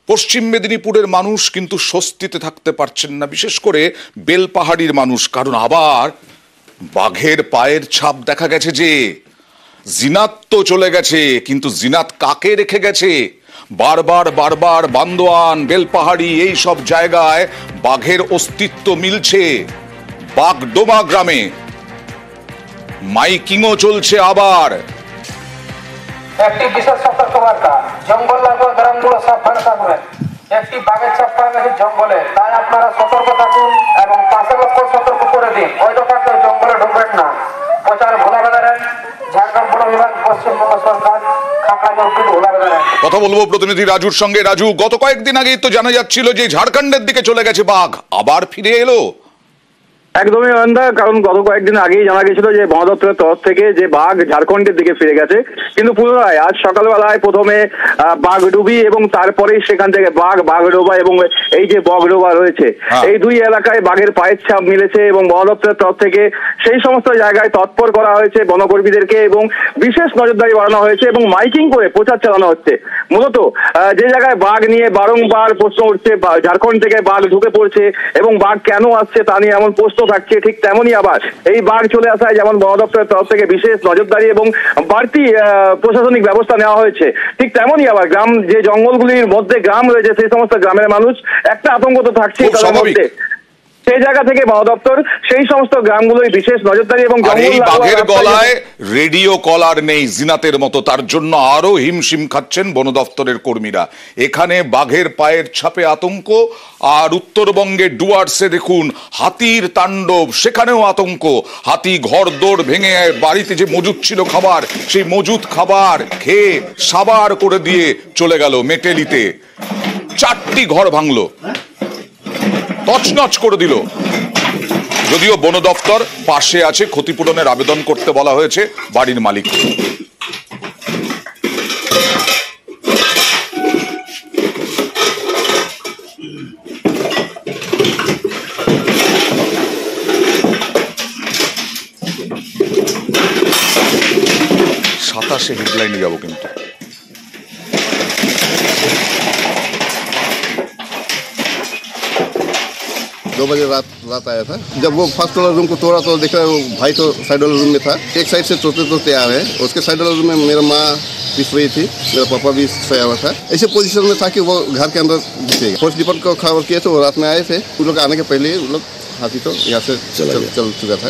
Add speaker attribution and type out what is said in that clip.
Speaker 1: পশ্চিম মেদিনীপুরের মানুষ কিন্তু স্বস্তিতে থাকতে পারছেন না, বিশেষ করে বেলপাহাড়ির মানুষ। কারণ আবার বাঘের পায়ের ছাপ দেখা গেছে। যে জিনাত তো চলে গেছে, কিন্তু জিনাত কাকে রেখে গেছে? বারবার বারবার বান্দোয়ান, বেলপাহাড়ি এই সব জায়গায় বাঘের অস্তিত্ব মিলছে। বাগডোমা গ্রামে মাইকিংও চলছে। আবার
Speaker 2: একটি বিশেষ সতর্কবার্তা, জঙ্গল লাগোয়া গ্রামগুলো সাবধানে থাকবেন। একটি বাঘের ছাপ পাওয়া গেছে জঙ্গলে, তাই আপনারা সতর্ক থাকুন এবং পাশের লোককে সতর্ক করে দিন। অযথা কেউ জঙ্গলে ঢুকবেন না। প্রচার ভোলা বেদারেন, ঝাড়খণ্ড বন বিভাগ, পশ্চিমবঙ্গ সরকার, খাঁকা জঙ্গল ভোলা বেদারেন।
Speaker 1: কথা বলবো প্রতিনিধি রাজুর সঙ্গে। রাজু, গত কয়েকদিন আগেই তো জানা যাচ্ছিল যে ঝাড়খণ্ডের দিকে চলে গেছে বাঘ, আবার ফিরে এলো।
Speaker 3: একদমই অন্ধা, কারণ গত কয়েকদিন আগেই জানা গেছিল যে বন দপ্তরের তরফ থেকে যে বাঘ ঝাড়খণ্ডের দিকে ফিরে গেছে, কিন্তু পুনরায় আজ সকালবেলায় প্রথমে বাগডুবি এবং তারপরেই সেখান থেকে বাগডোবা এবং এই যে বগডোবা রয়েছে, এই দুই এলাকায় বাঘের পায়ের ছাপ মিলেছে এবং বন দপ্তরের তরফ থেকে সেই সমস্ত জায়গায় তৎপর করা হয়েছে বনকর্মীদেরকে এবং বিশেষ নজরদারি বাড়ানো হয়েছে এবং মাইকিং করে প্রচার চালানো হচ্ছে। মূলত যে জায়গায় বাঘ নিয়ে বারংবার প্রশ্ন উঠছে, ঝাড়খণ্ড থেকে বাঘ ঢুকে পড়ছে এবং বাঘ কেন আসছে তা নিয়ে এমন প্রশ্ন থাকছে, ঠিক তেমনই আবার এই বাঘ চলে আসায় যেমন বন দপ্তরের তরফ থেকে বিশেষ নজরদারি এবং বাড়তি প্রশাসনিক ব্যবস্থা নেওয়া হয়েছে, ঠিক তেমনই আবার গ্রাম যে জঙ্গলগুলির মধ্যে গ্রাম রয়েছে সেই সমস্ত গ্রামের মানুষ একটা আতঙ্ক তো থাকছেই তাদের মধ্যে। সেই জায়গা থেকে বন দপ্তর সেই সমস্ত গ্রামগুলোই বিশেষ নজরদারি এবং
Speaker 1: বাঘের গলায় রেডিও কলার নেই জিনাতের মতো, তার জন্য আরো হিমশিম খাচ্ছেন বন দপ্তরের কর্মীরা। এখানে বাঘের পায়ের ছাপে আতঙ্ক, আর উত্তরবঙ্গের ডুয়ার্সে দেখুন হাতির তাণ্ডব, সেখানেও আতঙ্ক। হাতি ঘর দৌড় ভেঙে বাড়িতে যে মজুদ ছিল খাবার, সেই মজুদ খাবার খেয়ে সাবার করে দিয়ে চলে গেল মেটেলিতে। 4টি ঘর ভাঙলো, তছনছ করে দিল। যদিও বন দপ্তর পাশে আছে, ক্ষতিপূরণের আবেদন করতে বলা হয়েছে বাড়ির মালিক। সাতাশে হেডলাইনে যাবো কিন্তু।
Speaker 4: दो बजे रात आया था। जब वो फर्स्ट वाला रूम को तोड़ा तो देखा वो भाई तो साइड वाले रूम में था। एक साइड से तोड़ते आ रहे हैं, उसके साइड वाले रूम में मेरा माँ पिस रही थी, मेरा पापा भी सोया हुआ था। ऐसे पोजीशन में था कि वो घर के अंदर घुसेगा। फर्स्ट डिपार्टमेंट को खबर किए तो वो रात में आए थे। उन लोग आने के पहले उन लोग हाथी तो यहाँ से चल चुका था।